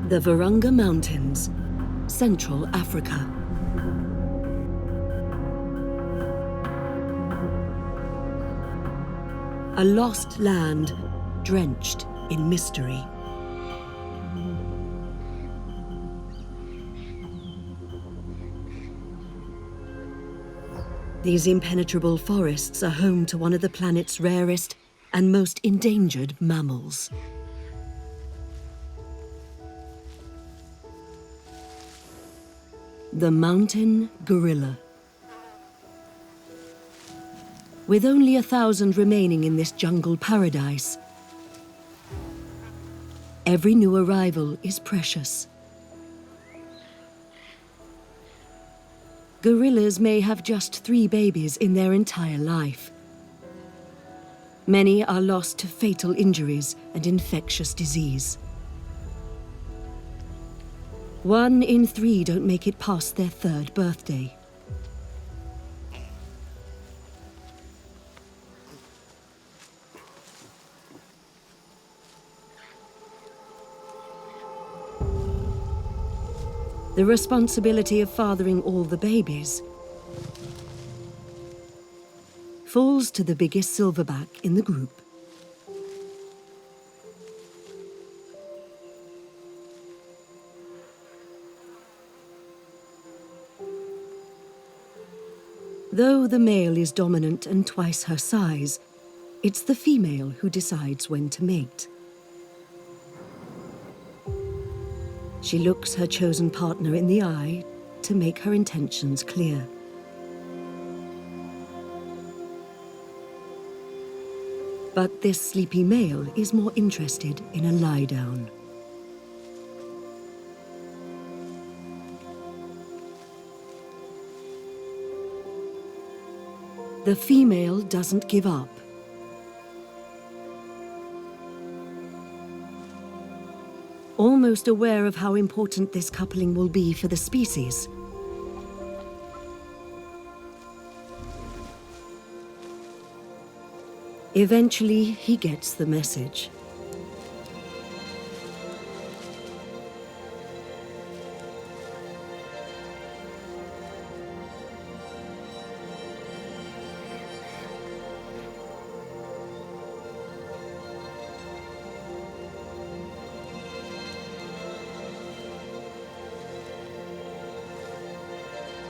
The Virunga Mountains, Central Africa. A lost land drenched in mystery. These impenetrable forests are home to one of the planet's rarest and most endangered mammals. The mountain gorilla. With only 1,000 remaining in this jungle paradise, every new arrival is precious. Gorillas may have just 3 babies in their entire life. Many are lost to fatal injuries and infectious disease. 1 in 3 don't make it past their 3rd birthday. The responsibility of fathering all the babies falls to the biggest silverback in the group. Though the male is dominant and twice her size, it's the female who decides when to mate. She looks her chosen partner in the eye to make her intentions clear. But this sleepy male is more interested in a lie-down. The female doesn't give up. Almost aware of how important this coupling will be for the species, eventually he gets the message.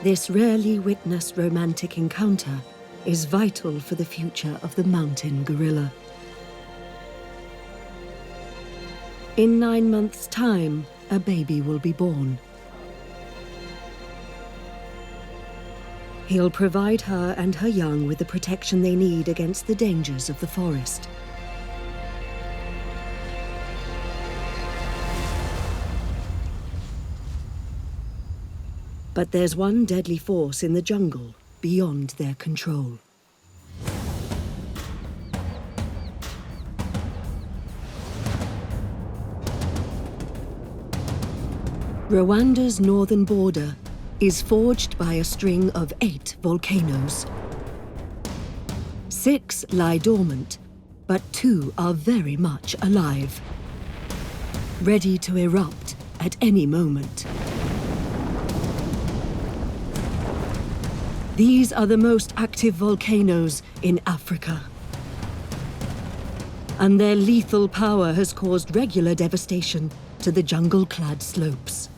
This rarely witnessed romantic encounter is vital for the future of the mountain gorilla. In 9 months' time, a baby will be born. He'll provide her and her young with the protection they need against the dangers of the forest. But there's one deadly force in the jungle beyond their control. Rwanda's northern border is forged by a string of 8 volcanoes. 6 lie dormant, but 2 are very much alive, ready to erupt at any moment. These are the most active volcanoes in Africa. And their lethal power has caused regular devastation to the jungle-clad slopes.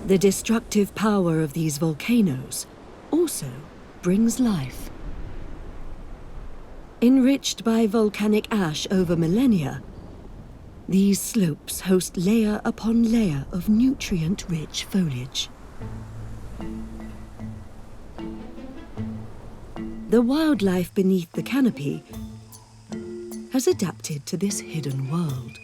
The destructive power of these volcanoes also brings life. Enriched by volcanic ash over millennia, these slopes host layer upon layer of nutrient-rich foliage. The wildlife beneath the canopy has adapted to this hidden world.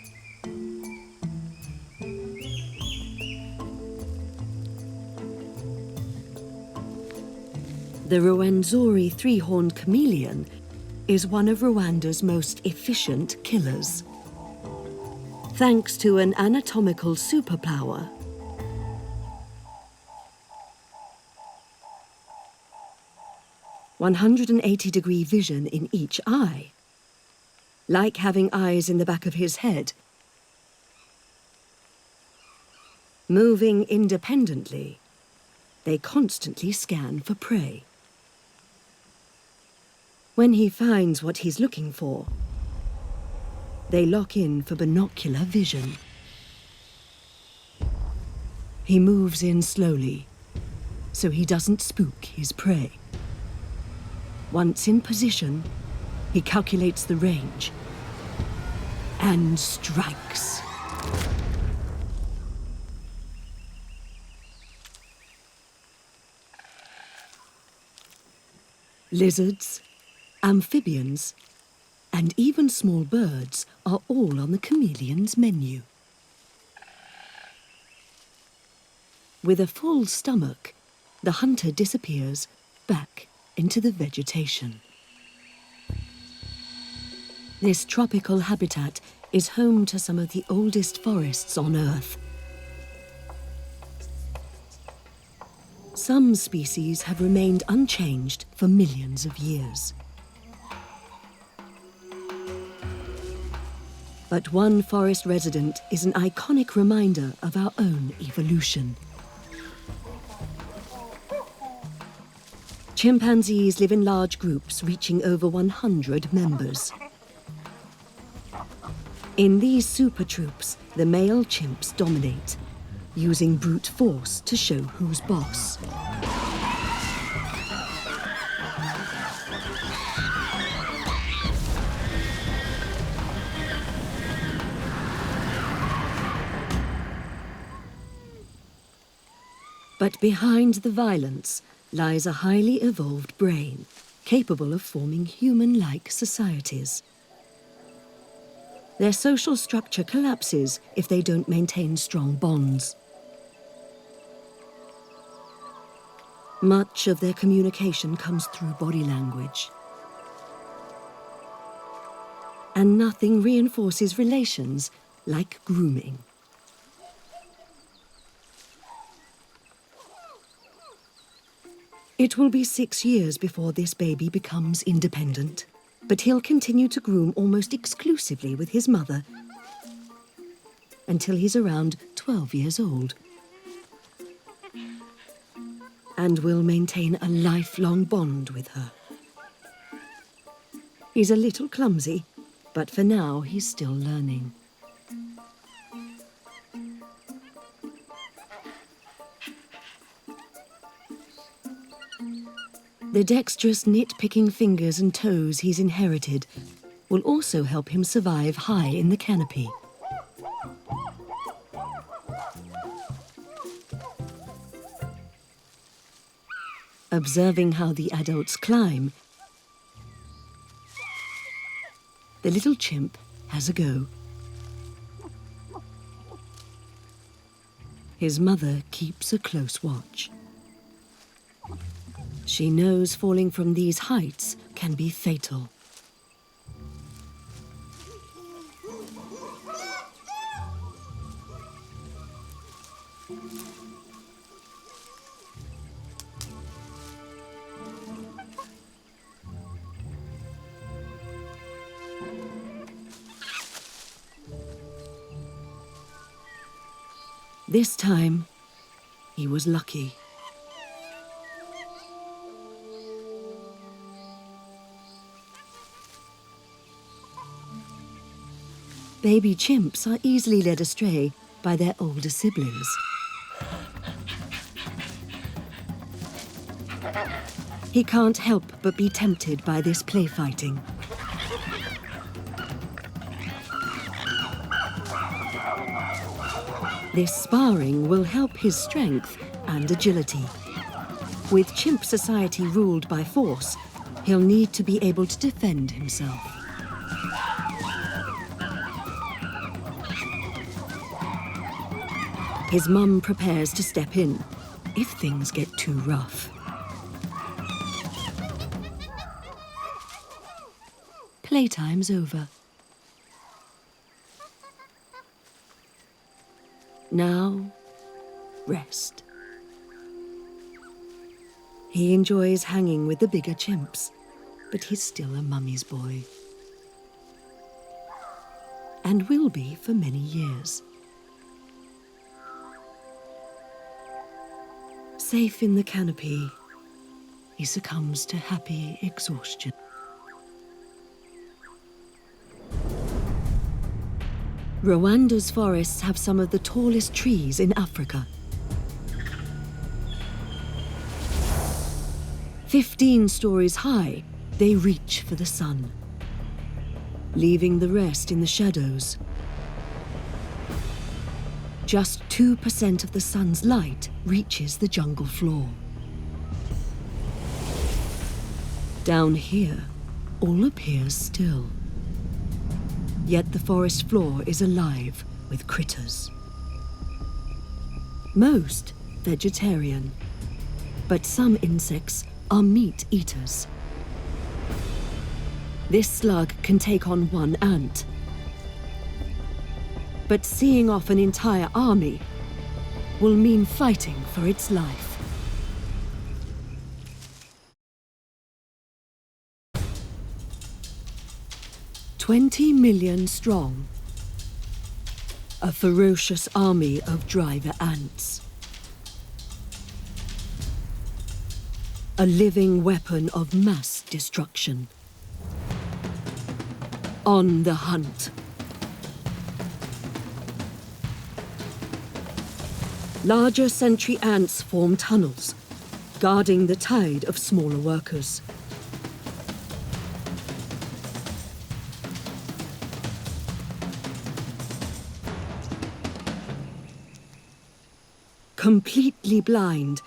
The Rwenzori 3-horned chameleon is one of Rwanda's most efficient killers. Thanks to an anatomical superpower, 180-degree vision in each eye. Like having eyes in the back of his head. Moving independently, they constantly scan for prey. When he finds what he's looking for, they lock in for binocular vision. He moves in slowly, so he doesn't spook his prey. Once in position, he calculates the range and strikes. Lizards, amphibians, and even small birds are all on the chameleon's menu. With a full stomach, the hunter disappears back into the vegetation. This tropical habitat is home to some of the oldest forests on Earth. Some species have remained unchanged for millions of years. But one forest resident is an iconic reminder of our own evolution. Chimpanzees live in large groups reaching over 100 members. In these super troops, the male chimps dominate, using brute force to show who's boss. But behind the violence lies a highly evolved brain, capable of forming human-like societies. Their social structure collapses if they don't maintain strong bonds. Much of their communication comes through body language. And nothing reinforces relations like grooming. It will be 6 years before this baby becomes independent, but he'll continue to groom almost exclusively with his mother until he's around 12 years old. And will maintain a lifelong bond with her. He's a little clumsy, but for now he's still learning. The dexterous nitpicking fingers and toes he's inherited will also help him survive high in the canopy. Observing how the adults climb, the little chimp has a go. His mother keeps a close watch. She knows falling from these heights can be fatal. This time, he was lucky. Baby chimps are easily led astray by their older siblings. He can't help but be tempted by this play fighting. This sparring will help his strength and agility. With chimp society ruled by force, he'll need to be able to defend himself. His mum prepares to step in if things get too rough. Playtime's over. Now, rest. He enjoys hanging with the bigger chimps, but he's still a mummy's boy. And will be for many years. Safe in the canopy, he succumbs to happy exhaustion. Rwanda's forests have some of the tallest trees in Africa. 15 stories high, they reach for the sun, leaving the rest in the shadows. Just 2% of the sun's light reaches the jungle floor. Down here, all appears still. Yet the forest floor is alive with critters. Most vegetarian, but some insects are meat eaters. This slug can take on one ant. But seeing off an entire army will mean fighting for its life. $20 million strong. A ferocious army of driver ants. A living weapon of mass destruction. On the hunt. Larger sentry ants form tunnels, guarding the tide of smaller workers. Completely blind,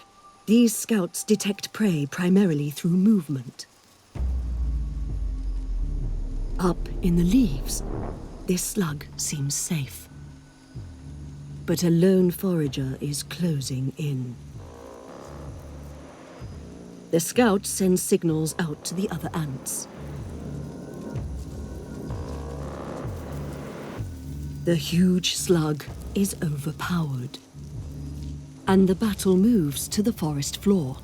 these scouts detect prey primarily through movement. Up in the leaves, this slug seems safe. But a lone forager is closing in. The scout sends signals out to the other ants. The huge slug is overpowered, and the battle moves to the forest floor.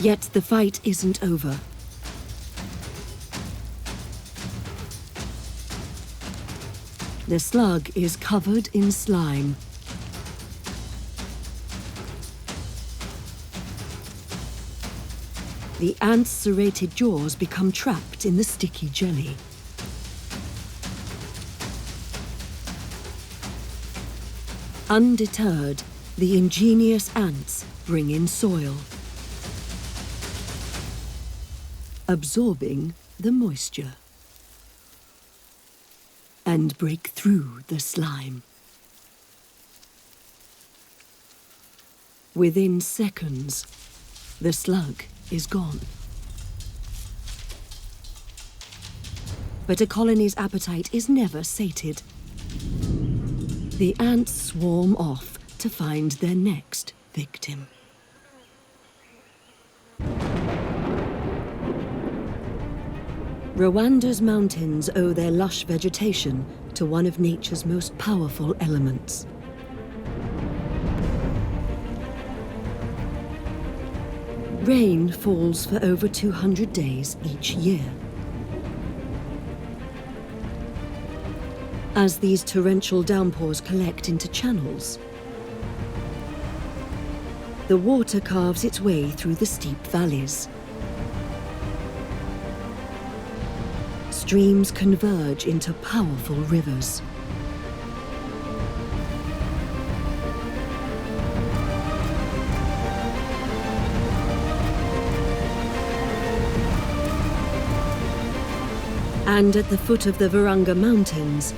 Yet the fight isn't over. The slug is covered in slime. The ant's serrated jaws become trapped in the sticky jelly. Undeterred, the ingenious ants bring in soil, absorbing the moisture, and break through the slime. Within seconds, the slug is gone. But a colony's appetite is never sated. The ants swarm off to find their next victim. Rwanda's mountains owe their lush vegetation to one of nature's most powerful elements. Rain falls for over 200 days each year. As these torrential downpours collect into channels, the water carves its way through the steep valleys. Streams converge into powerful rivers. And at the foot of the Virunga Mountains,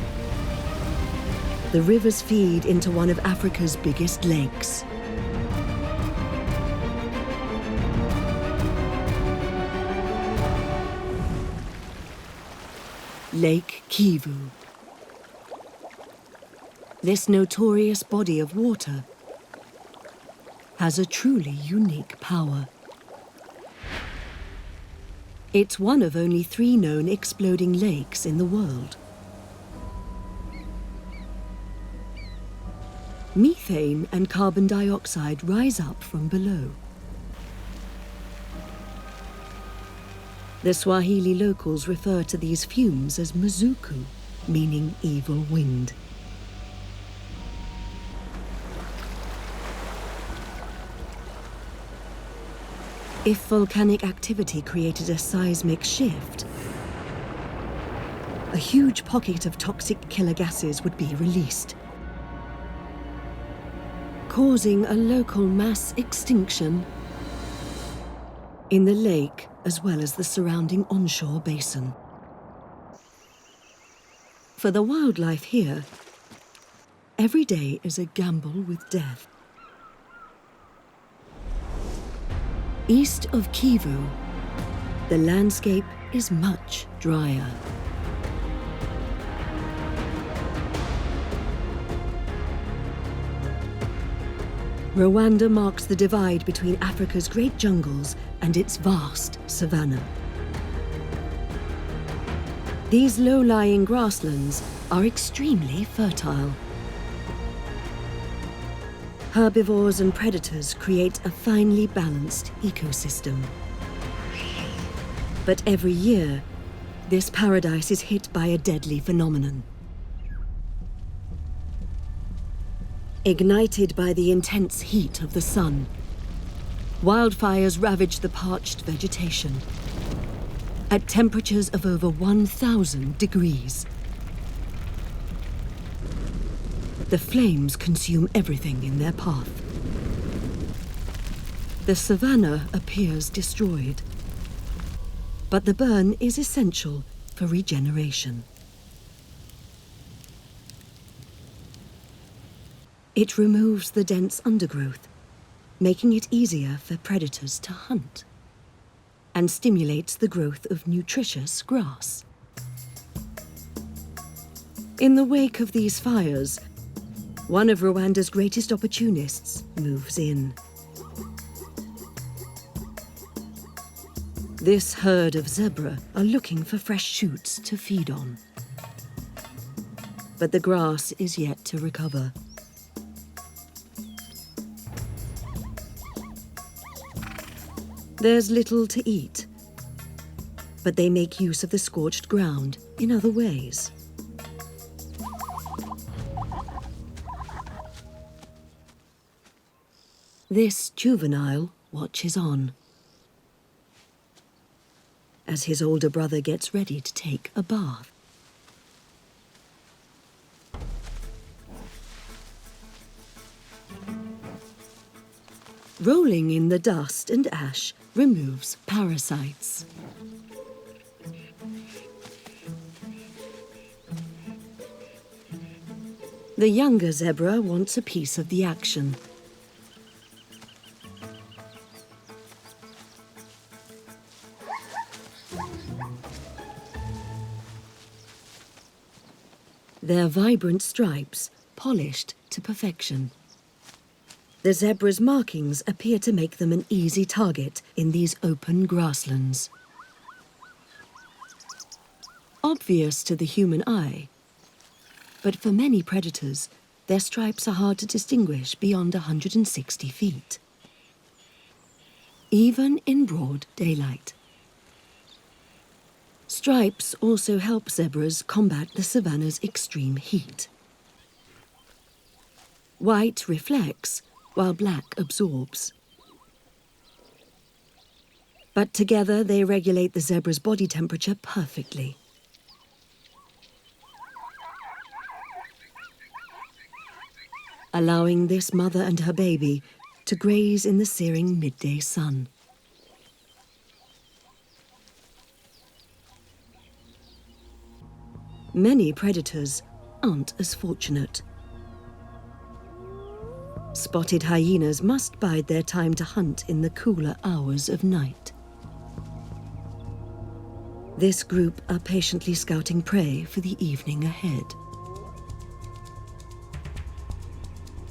the rivers feed into one of Africa's biggest lakes. Lake Kivu. This notorious body of water has a truly unique power. It's one of only 3 known exploding lakes in the world. Methane and carbon dioxide rise up from below. The Swahili locals refer to these fumes as Mazuku, meaning evil wind. If volcanic activity created a seismic shift, a huge pocket of toxic killer gases would be released, causing a local mass extinction in the lake as well as the surrounding onshore basin. For the wildlife here, every day is a gamble with death. East of Kivu, the landscape is much drier. Rwanda marks the divide between Africa's great jungles and its vast savanna. These low-lying grasslands are extremely fertile. Herbivores and predators create a finely balanced ecosystem. But every year, this paradise is hit by a deadly phenomenon. Ignited by the intense heat of the sun, wildfires ravage the parched vegetation at temperatures of over 1,000 degrees. The flames consume everything in their path. The savanna appears destroyed, but the burn is essential for regeneration. It removes the dense undergrowth, making it easier for predators to hunt, and stimulates the growth of nutritious grass. In the wake of these fires, one of Rwanda's greatest opportunists moves in. This herd of zebra are looking for fresh shoots to feed on. But the grass is yet to recover. There's little to eat, but they make use of the scorched ground in other ways. This juvenile watches on as his older brother gets ready to take a bath. Rolling in the dust and ash removes parasites. The younger zebra wants a piece of the action. Their vibrant stripes polished to perfection. The zebra's markings appear to make them an easy target in these open grasslands. Obvious to the human eye, but for many predators, their stripes are hard to distinguish beyond 160 feet, even in broad daylight. Stripes also help zebras combat the savanna's extreme heat. White reflects, while black absorbs. But together they regulate the zebra's body temperature perfectly. Allowing this mother and her baby to graze in the searing midday sun. Many predators aren't as fortunate. Spotted hyenas must bide their time to hunt in the cooler hours of night. This group are patiently scouting prey for the evening ahead.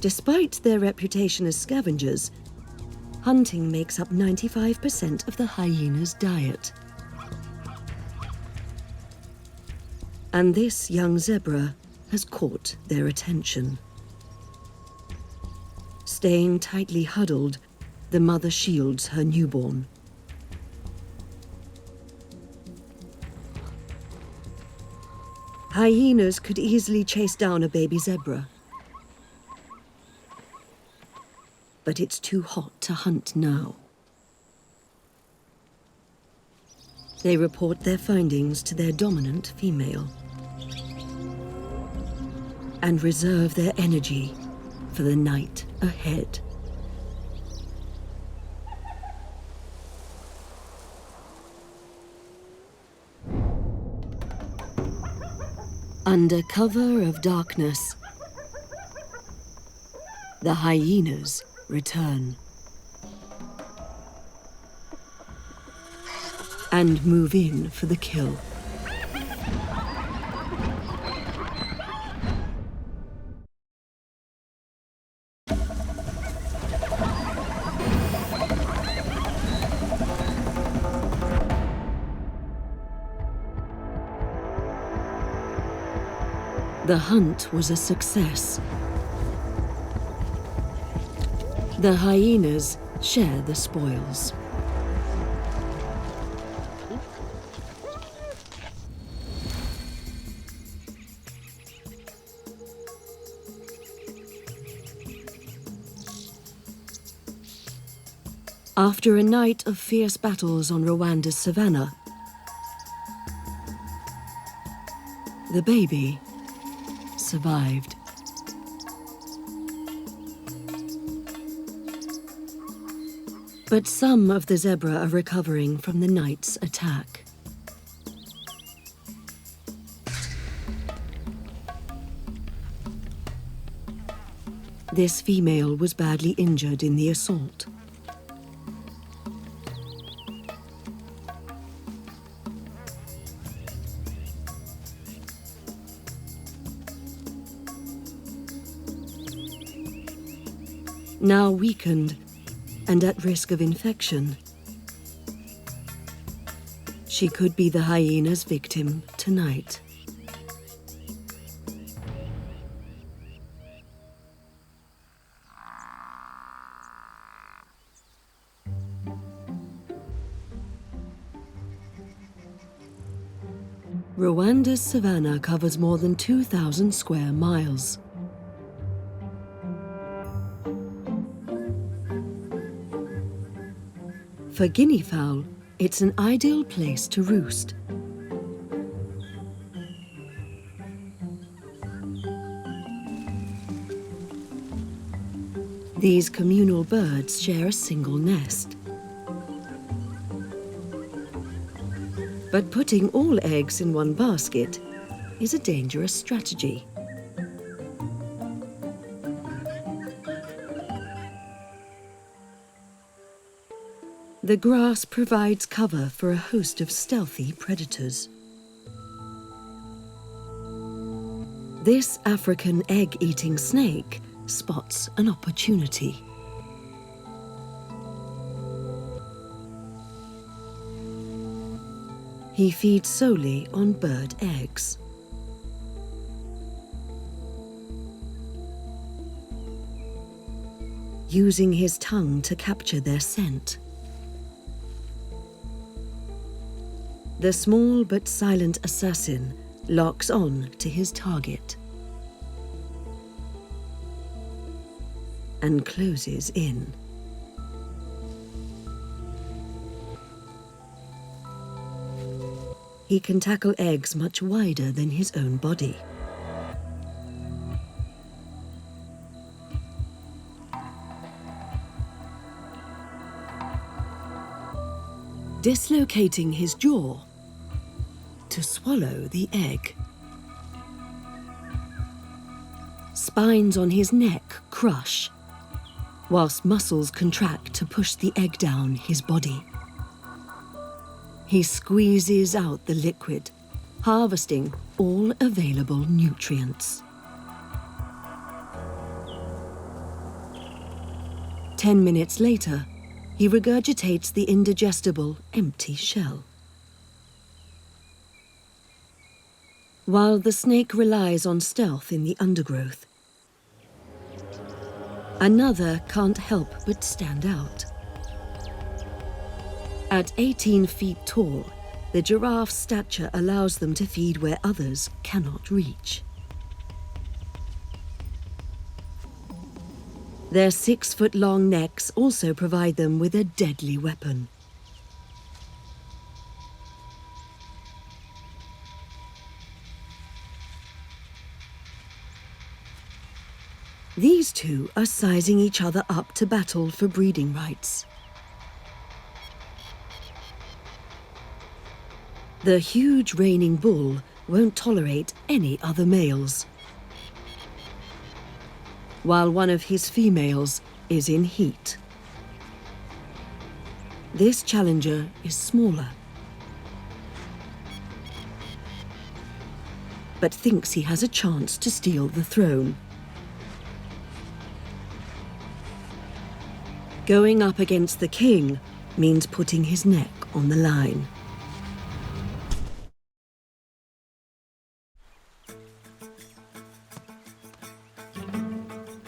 Despite their reputation as scavengers, hunting makes up 95% of the hyena's diet. And this young zebra has caught their attention. Staying tightly huddled, the mother shields her newborn. Hyenas could easily chase down a baby zebra. But it's too hot to hunt now. They report their findings to their dominant female and reserve their energy for the night ahead. Under cover of darkness, the hyenas return and move in for the kill. The hunt was a success. The hyenas share the spoils. After a night of fierce battles on Rwanda's savannah, the baby survived. But some of the zebra are recovering from the night's attack. This female was badly injured in the assault. Now weakened and at risk of infection, she could be the hyena's victim tonight. Rwanda's savanna covers more than 2,000 square miles. For guinea fowl, it's an ideal place to roost. These communal birds share a single nest. But putting all eggs in one basket is a dangerous strategy. The grass provides cover for a host of stealthy predators. This African egg-eating snake spots an opportunity. He feeds solely on bird eggs. Using his tongue to capture their scent. The small but silent assassin locks on to his target and closes in. He can tackle eggs much wider than his own body. Dislocating his jaw to swallow the egg. Spines on his neck crush, whilst muscles contract to push the egg down his body. He squeezes out the liquid, harvesting all available nutrients. 10 minutes later, he regurgitates the indigestible, empty shell. while the snake relies on stealth in the undergrowth. Another can't help but stand out. At 18 feet tall, the giraffe's stature allows them to feed where others cannot reach. Their 6-foot-long necks also provide them with a deadly weapon. These two are sizing each other up to battle for breeding rights. The huge reigning bull won't tolerate any other males, while one of his females is in heat. This challenger is smaller, but thinks he has a chance to steal the throne. Going up against the king means putting his neck on the line.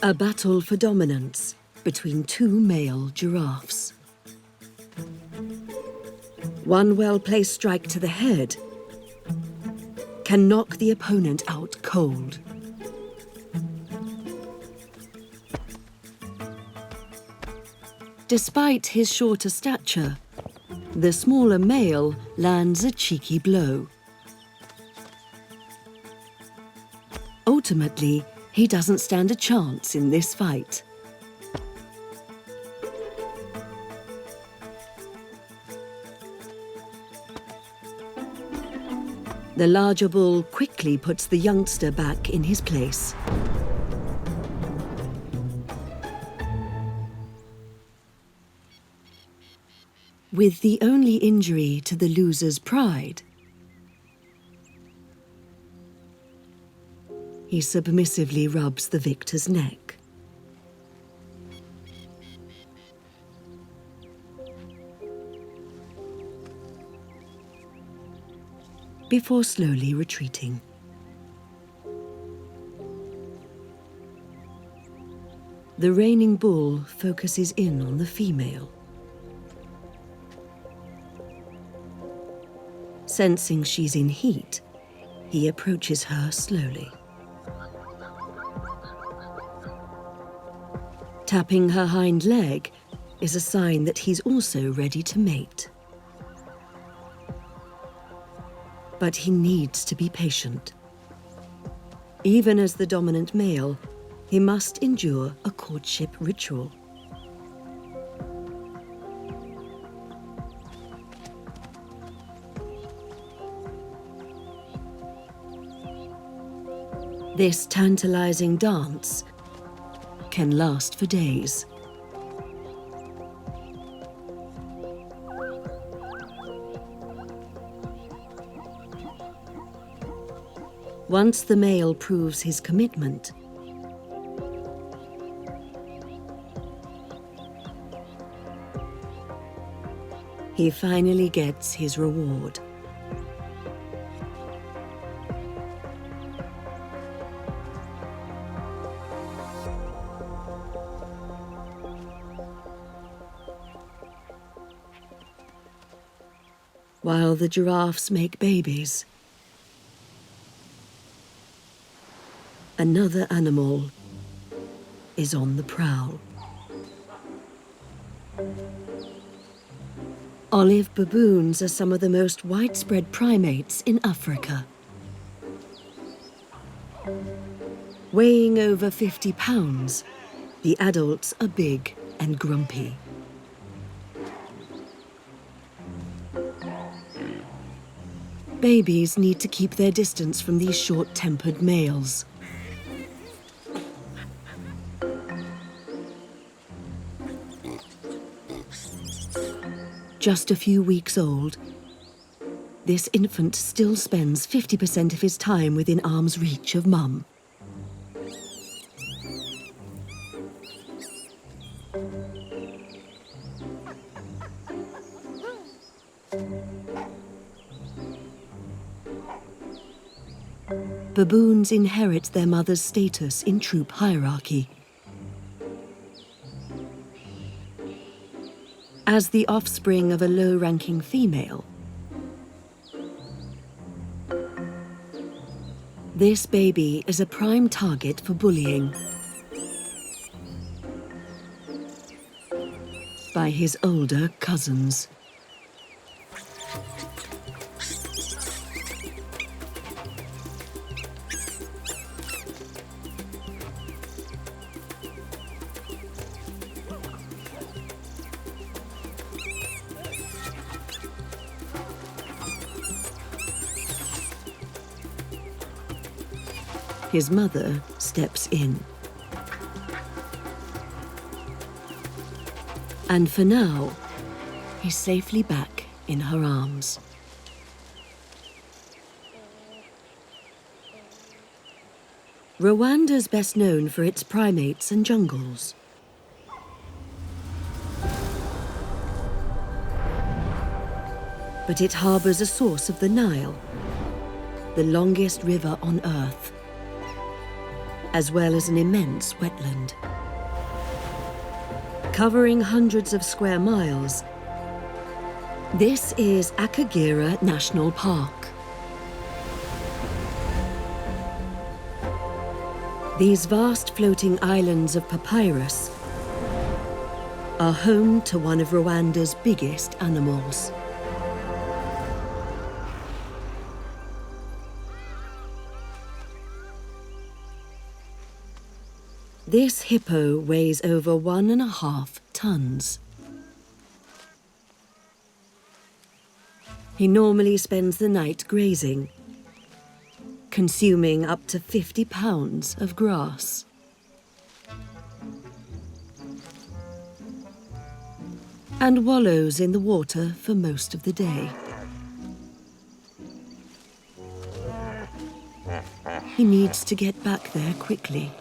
A battle for dominance between two male giraffes. One well-placed strike to the head can knock the opponent out cold. Despite his shorter stature, the smaller male lands a cheeky blow. Ultimately, he doesn't stand a chance in this fight. The larger bull quickly puts the youngster back in his place. With the only injury to the loser's pride, he submissively rubs the victor's neck. Before slowly retreating. The reigning bull focuses in on the female. Sensing she's in heat, he approaches her slowly. Tapping her hind leg is a sign that he's also ready to mate. But he needs to be patient. Even as the dominant male, he must endure a courtship ritual. This tantalizing dance can last for days. Once the male proves his commitment, he finally gets his reward. While the giraffes make babies, another animal is on the prowl. Olive baboons are some of the most widespread primates in Africa. Weighing over 50 pounds, the adults are big and grumpy. Babies need to keep their distance from these short-tempered males. Just a few weeks old, this infant still spends 50% of his time within arm's reach of mum. baboons inherit their mother's status in troop hierarchy. As the offspring of a low-ranking female, this baby is a prime target for bullying by his older cousins. His mother steps in. And for now, he's safely back in her arms. Rwanda's best known for its primates and jungles. But it harbors a source of the Nile, the longest river on Earth, as well as an immense wetland. Covering hundreds of square miles, this is Akagera National Park. These vast floating islands of papyrus are home to one of Rwanda's biggest animals. This hippo weighs over 1.5 tons. He normally spends the night grazing, consuming up to 50 pounds of grass. And wallows in the water for most of the day. He needs to get back there quickly,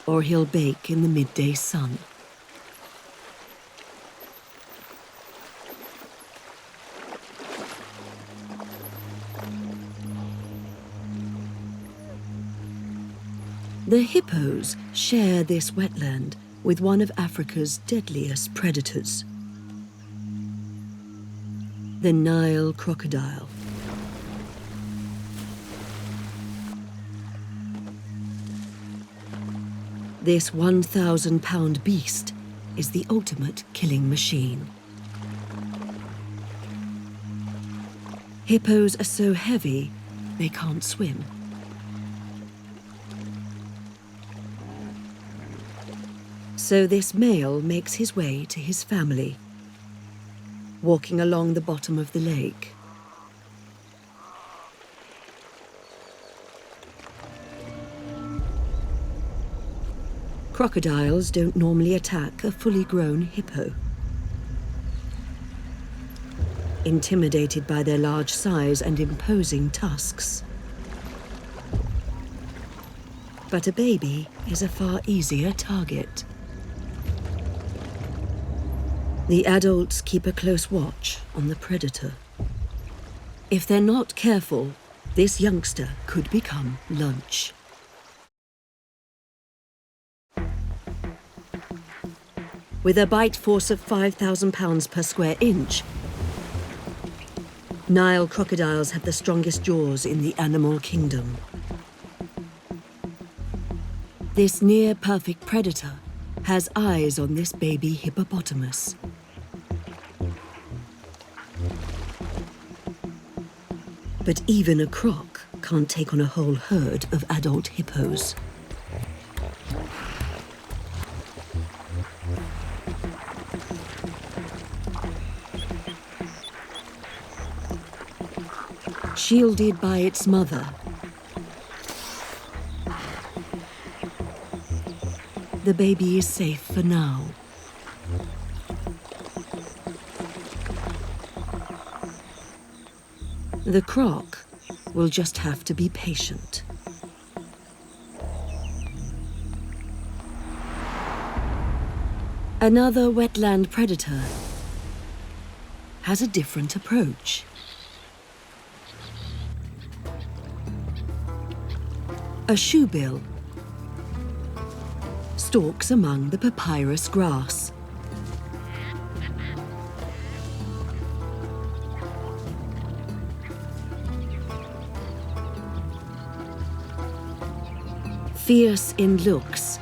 or he'll bake in the midday sun. The hippos share this wetland with one of Africa's deadliest predators, the Nile crocodile. This 1,000-pound beast is the ultimate killing machine. Hippos are so heavy, they can't swim. So this male makes his way to his family, walking along the bottom of the lake. Crocodiles don't normally attack a fully grown hippo. Intimidated by their large size and imposing tusks. But a baby is a far easier target. The adults keep a close watch on the predator. If they're not careful, this youngster could become lunch. With a bite force of 5,000 pounds per square inch, Nile crocodiles have the strongest jaws in the animal kingdom. This near-perfect predator has eyes on this baby hippopotamus. But even a croc can't take on a whole herd of adult hippos. Shielded by its mother, the baby is safe for now. The croc will just have to be patient. Another wetland predator has a different approach. A shoebill stalks among the papyrus grass. Fierce in looks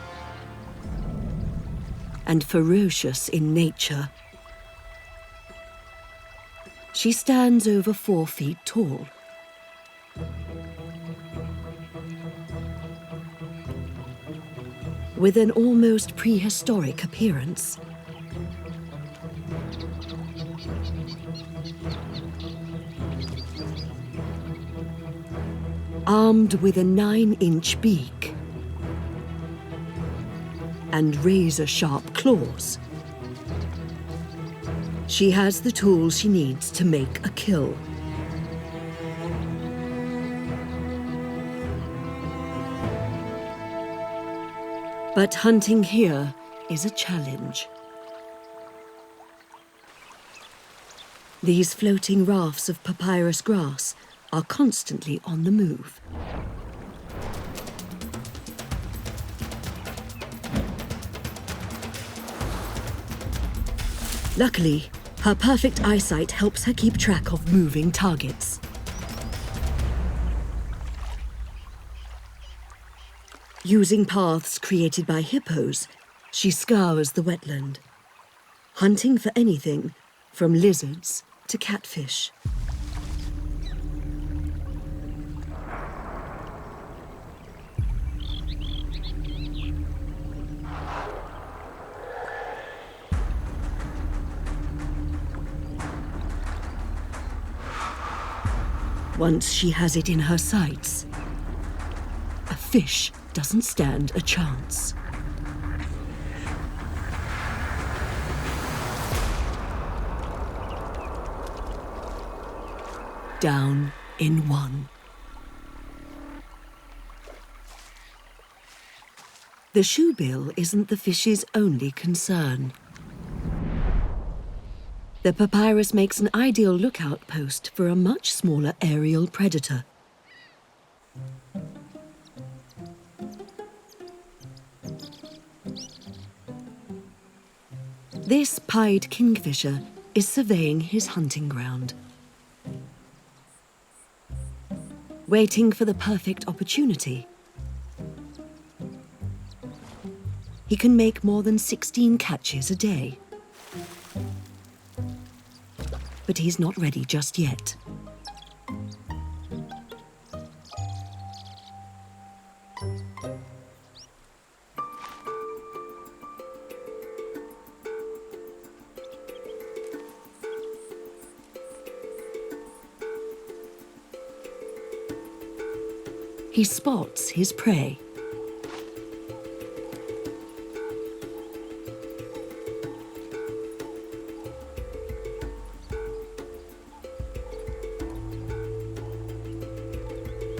and ferocious in nature, she stands over 4 feet tall. With an almost prehistoric appearance. Armed with a 9-inch beak and razor-sharp claws, she has the tools she needs to make a kill. But hunting here is a challenge. These floating rafts of papyrus grass are constantly on the move. Luckily, her perfect eyesight helps her keep track of moving targets. Using paths created by hippos, she scours the wetland, hunting for anything from lizards to catfish. Once she has it in her sights, a fish doesn't stand a chance. Down in one. The shoebill isn't the fish's only concern. The papyrus makes an ideal lookout post for a much smaller aerial predator. This pied kingfisher is surveying his hunting ground, waiting for the perfect opportunity. He can make more than 16 catches a day. But he's not ready just yet. He spots his prey.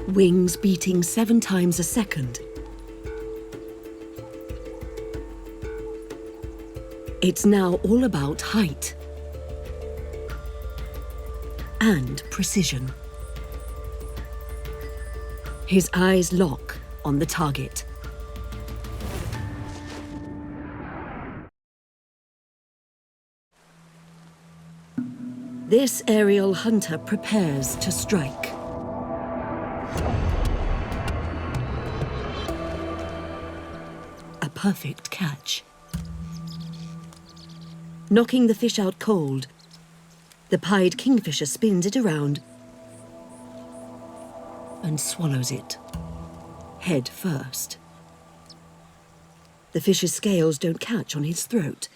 Wings beating 7 times a second. It's now all about height and precision. His eyes lock on the target. This aerial hunter prepares to strike. A perfect catch. Knocking the fish out cold, the pied kingfisher spins it around and swallows it, head first. The fish's scales don't catch on his throat,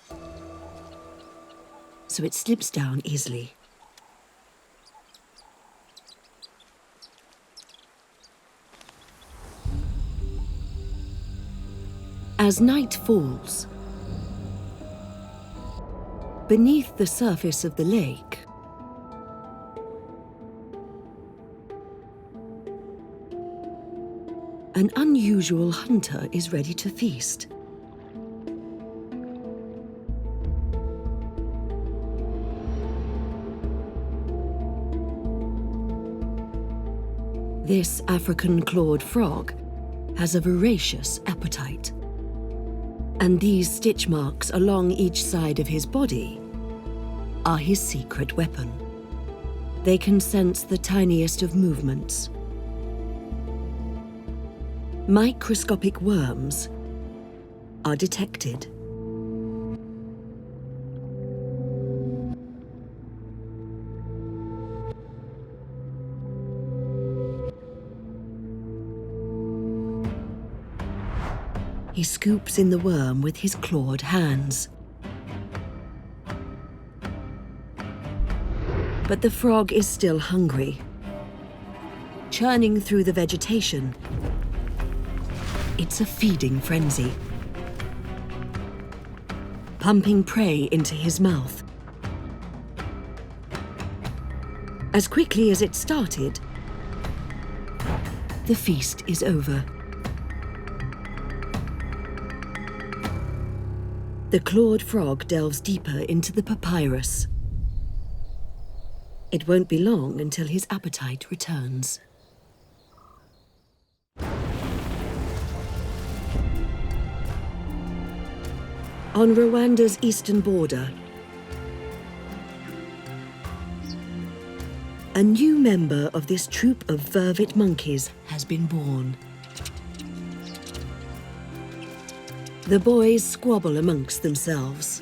so it slips down easily. As night falls, beneath the surface of the lake, an unusual hunter is ready to feast. This African clawed frog has a voracious appetite. And these stitch marks along each side of his body are his secret weapon. They can sense the tiniest of movements. Microscopic worms are detected. He scoops in the worm with his clawed hands. But the frog is still hungry. Churning through the vegetation, it's a feeding frenzy. Pumping prey into his mouth. As quickly as it started, the feast is over. The clawed frog delves deeper into the papyrus. It won't be long until his appetite returns. On Rwanda's eastern border, a new member of this troop of vervet monkeys has been born. The boys squabble amongst themselves.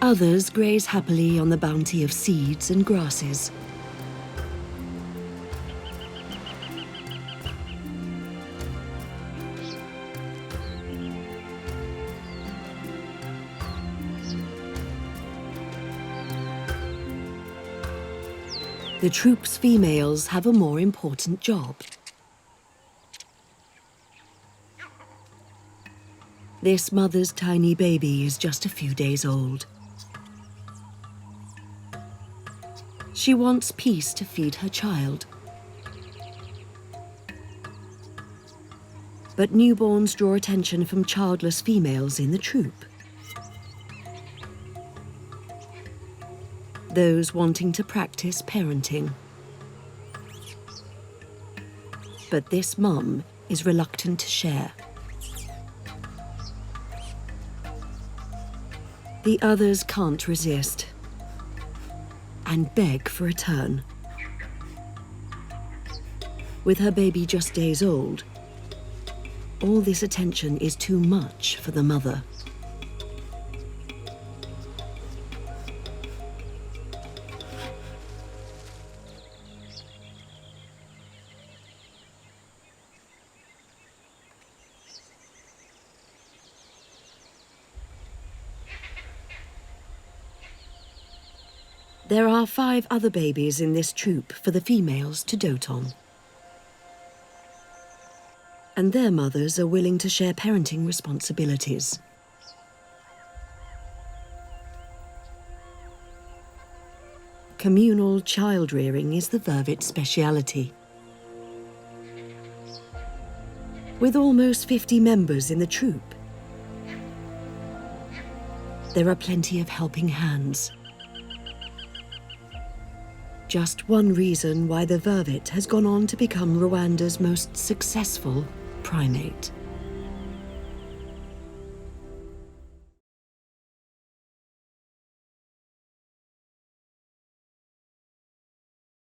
Others graze happily on the bounty of seeds and grasses. The troop's females have a more important job. This mother's tiny baby is just a few days old. She wants peace to feed her child. But newborns draw attention from childless females in the troop. Those wanting to practice parenting. But this mum is reluctant to share. The others can't resist and beg for a turn. With her baby just days old, all this attention is too much for the mother. There are 5 other babies in this troop for the females to dote on. And their mothers are willing to share parenting responsibilities. Communal child rearing is the vervet's speciality. With almost 50 members in the troop, there are plenty of helping hands. Just one reason why the vervet has gone on to become Rwanda's most successful primate.